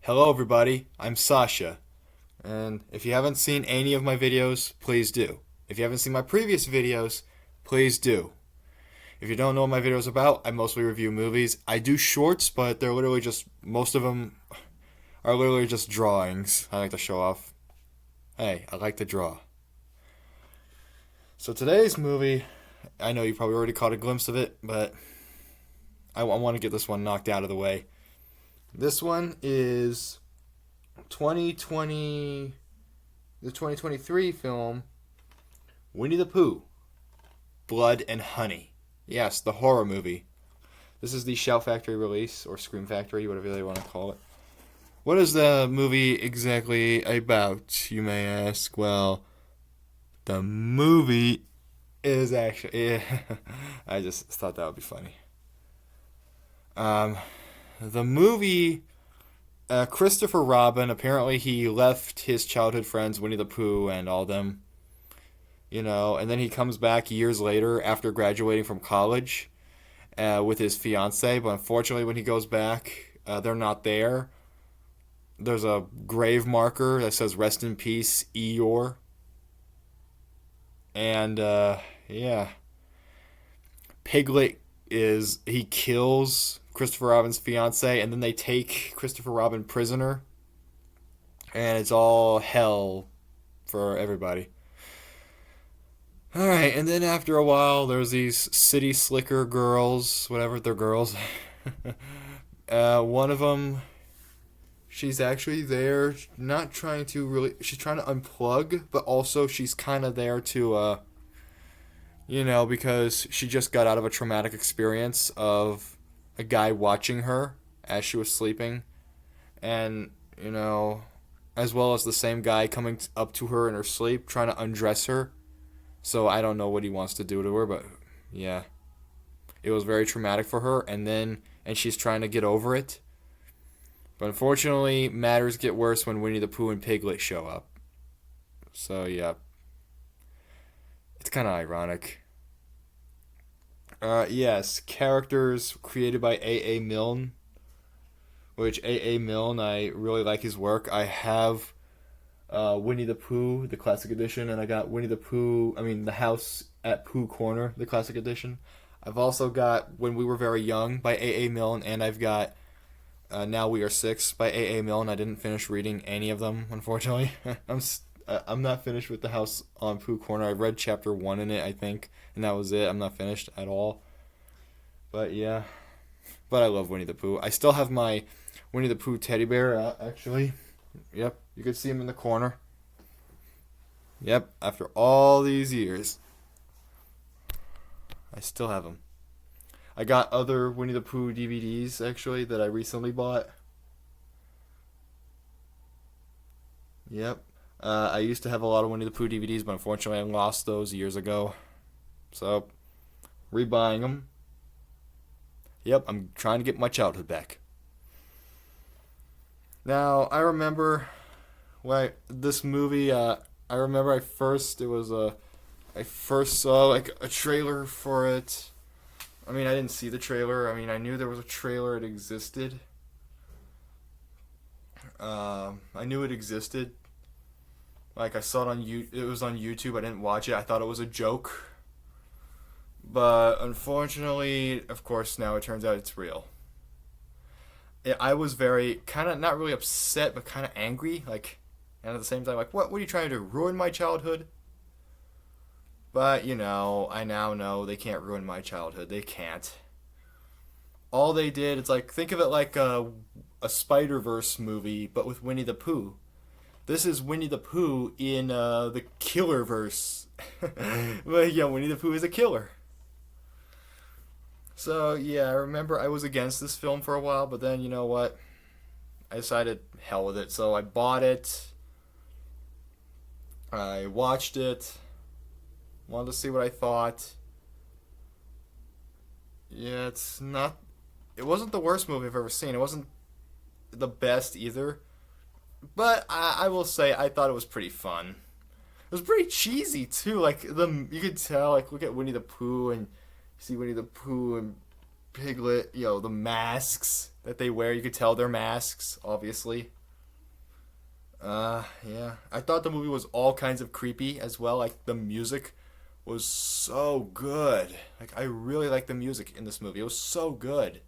Hello, everybody. I'm Sasha. And if you haven't seen any of my videos, please do. If you haven't seen my previous videos, please do. If you don't know what my videos about, I mostly review movies. I do shorts, but they're literally just, most of them are literally just drawings. I like to show off. Hey, I like to draw. So today's movie, I know you probably already caught a glimpse of it, but I want to get this one knocked out of the way. This one is 2020, the 2023 film Winnie the Pooh, Blood and Honey. Yes, the horror movie. This is the Shout Factory release, or Scream Factory, whatever they want to call it. What is the movie exactly about, you may ask? Well, the movie is actually... I just thought that would be funny. The movie... Christopher Robin, apparently he left his childhood friends, Winnie the Pooh and all them, and then he comes back years later after graduating from college with his fiance, but unfortunately when he goes back, they're not there. There's a grave marker that says "Rest in Peace, Eeyore," and yeah, Piglet he kills Christopher Robin's fiance, and then they take Christopher Robin prisoner, and it's all hell for everybody. All right, and then after a while, there's these city slicker girls, whatever they're girls. One of them, she's actually there, not trying to really. She's trying to unplug, but also she's kind of there to, because she just got out of a traumatic experience of a guy watching her as she was sleeping, and as well as the same guy coming up to her in her sleep trying to undress her. So I don't know what he wants to do to her, but yeah, it was very traumatic for her, and she's trying to get over it, but unfortunately matters get worse when Winnie the Pooh and Piglet show up. So yeah, it's kind of ironic. Yes, characters created by A. Milne, which A. Milne, I really like his work. I have Winnie the Pooh, the classic edition, and I got The House at Pooh Corner, the classic edition. I've also got When We Were Very Young by A. Milne, and I've got Now We Are Six by A. Milne. I didn't finish reading any of them, unfortunately. I'm not finished with The House on Pooh Corner. I read chapter 1 in it, I think, and that was it. I'm not finished at all. But yeah. But I love Winnie the Pooh. I still have my Winnie the Pooh teddy bear, actually. Yep, you can see him in the corner. Yep, after all these years, I still have him. I got other Winnie the Pooh DVDs, actually, that I recently bought. Yep. I used to have a lot of Winnie the Pooh DVDs, but unfortunately I lost those years ago. So, rebuying them. Yep, I'm trying to get my childhood back. Now, I remember this movie, I remember I first saw like a trailer for it. I mean, I didn't see the trailer. I mean, I knew there was a trailer, it existed. I knew it existed. Like I saw it it was on YouTube. I didn't watch it. I thought it was a joke. But unfortunately, of course, now it turns out it's real. I was very kind of not really upset, but kind of angry. Like, and at the same time, like, what are you trying to do? Ruin my childhood? But I now know they can't ruin my childhood. They can't. All they did, it's like think of it like a Spider-Verse movie, but with Winnie the Pooh. This is Winnie the Pooh in the Killerverse. But yeah, Winnie the Pooh is a killer. So yeah, I remember I was against this film for a while, but then you know what? I decided hell with it. So I bought it. I watched it. Wanted to see what I thought. Yeah, it wasn't the worst movie I've ever seen. It wasn't the best either. But I will say I thought it was pretty fun. It was pretty cheesy too. Like you could tell. Like look at Winnie the Pooh and you see Winnie the Pooh and Piglet. The masks. that they wear. You could tell they're masks, obviously. Yeah. I thought the movie was all kinds of creepy as well. Like, the music was so good. Like, I really like the music in this movie. It was so good.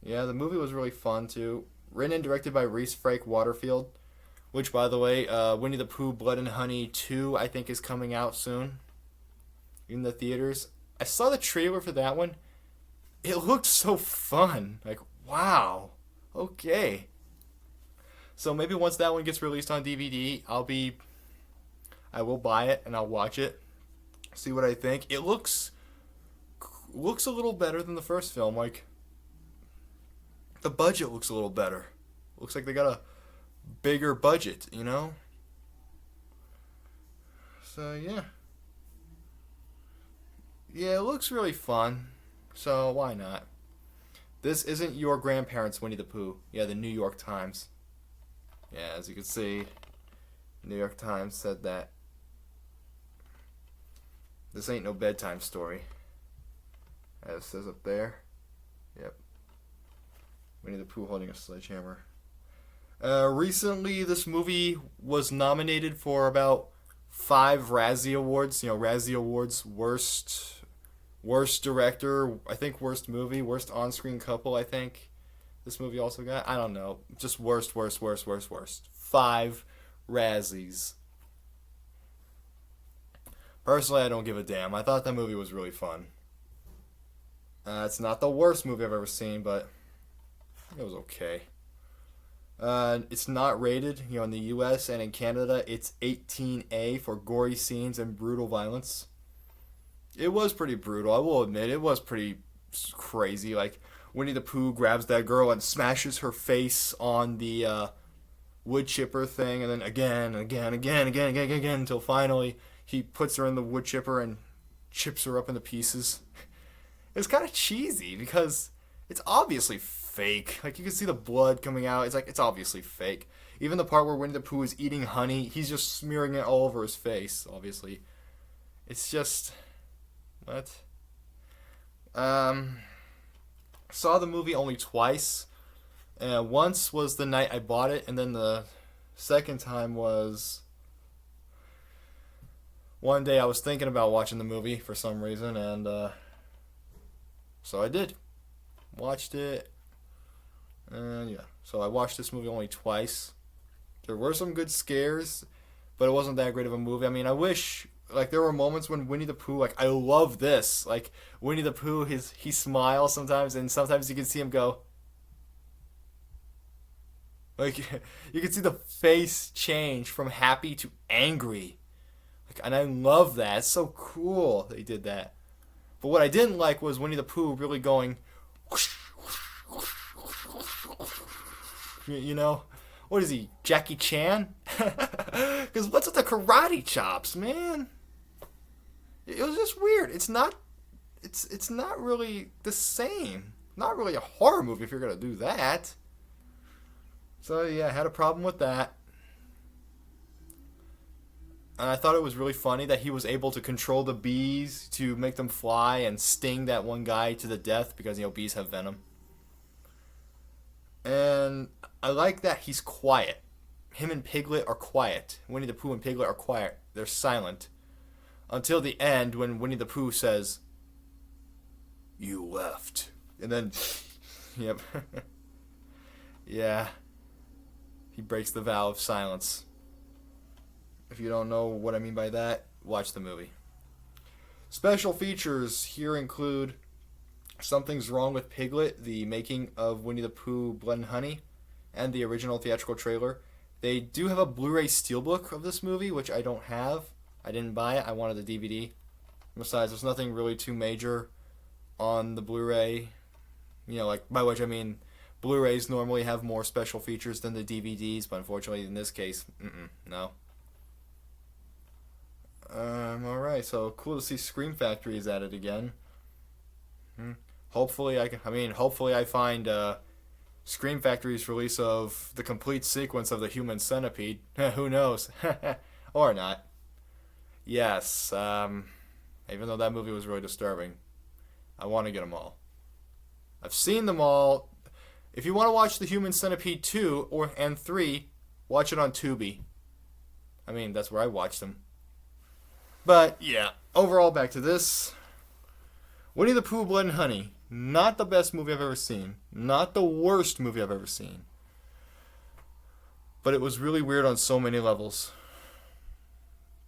Yeah, the movie was really fun, too. Written and directed by Reese Frake Waterfield, which, by the way, Winnie the Pooh Blood and Honey 2, I think, is coming out soon in the theaters. I saw the trailer for that one. It looked so fun. Like, wow. Okay. So maybe once that one gets released on DVD, I will buy it and I'll watch it. See what I think. It looks a little better than the first film. Like, the budget looks a little better. Looks like they got a bigger budget, you know? So, yeah. Yeah, it looks really fun. So, why not? This isn't your grandparents' Winnie the Pooh. Yeah, the New York Times. Yeah, as you can see, New York Times said that. This ain't no bedtime story. As it says up there. Yep. Winnie the Pooh holding a sledgehammer. Recently, this movie was nominated for about 5 Razzie Awards. You know, Razzie Awards, worst director, I think worst movie, worst on-screen couple, I think. This movie also got, I don't know, just worst. 5 Razzies. Personally, I don't give a damn. I thought that movie was really fun. It's not the worst movie I've ever seen, but it was okay. It's not rated, you know, in the U.S. and in Canada. It's 18A for gory scenes and brutal violence. It was pretty brutal, I will admit. It was pretty crazy. Like, Winnie the Pooh grabs that girl and smashes her face on the wood chipper thing, and then again, until finally he puts her in the wood chipper and chips her up into pieces. It's kind of cheesy because it's obviously fake. Like, you can see the blood coming out. It's obviously fake. Even the part where Winnie the Pooh is eating honey, he's just smearing it all over his face, obviously. It's just... What? Saw the movie only twice. Once was the night I bought it, and then the second time was one day I was thinking about watching the movie for some reason, and so I did. Watched it, and yeah. So I watched this movie only twice. There were some good scares, but it wasn't that great of a movie. I mean, I wish... Like, there were moments when Winnie the Pooh, like, I love this. Like, Winnie the Pooh, he smiles sometimes, and sometimes you can see him go. Like, you can see the face change from happy to angry. Like, and I love that. It's so cool they did that. But what I didn't like was Winnie the Pooh really going. You know? What is he, Jackie Chan? Because what's with the karate chops, man? It was just weird. It's not really the same. Not really a horror movie if you're gonna do that. So yeah, I had a problem with that. And I thought it was really funny that he was able to control the bees to make them fly and sting that one guy to the death because, you know, bees have venom. And I like that he's quiet. Him and Piglet are quiet. Winnie the Pooh and Piglet are quiet. They're silent. Until the end when Winnie the Pooh says, "You left." And then, yep. Yeah. He breaks the vow of silence. If you don't know what I mean by that, watch the movie. Special features here include Something's Wrong with Piglet, the making of Winnie the Pooh Blood and Honey, and the original theatrical trailer. They do have a Blu-ray steelbook of this movie, which I don't have. I didn't buy it. I wanted the DVD. Besides, there's nothing really too major on the Blu-ray. You know, like, by which I mean, Blu-rays normally have more special features than the DVDs, but unfortunately in this case, no. Alright, so cool to see Scream Factory is at it again. Hopefully I find Scream Factory's release of the complete sequence of the Human Centipede. Who knows? Or not. Yes, even though that movie was really disturbing, I want to get them all. I've seen them all. If you want to watch The Human Centipede 2 and 3, watch it on Tubi. I mean, that's where I watched them. But, yeah, overall, back to this. Winnie the Pooh, Blood and Honey. Not the best movie I've ever seen. Not the worst movie I've ever seen. But it was really weird on so many levels.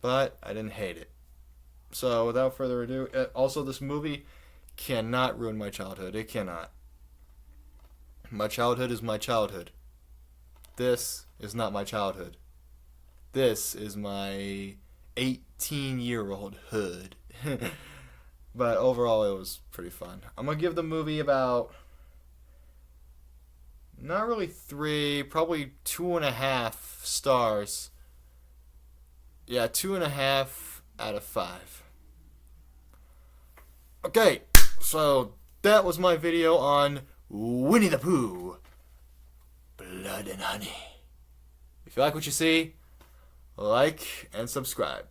But I didn't hate it. So, without further ado, also this movie cannot ruin my childhood. It cannot. My childhood is my childhood. This is not my childhood. This is my 18-year-old hood. But overall, it was pretty fun. I'm going to give the movie about, not really 3, probably 2.5 stars. Yeah, 2.5 out of 5. Okay, so that was my video on Winnie the Pooh, Blood and Honey. If you like what you see, like and subscribe.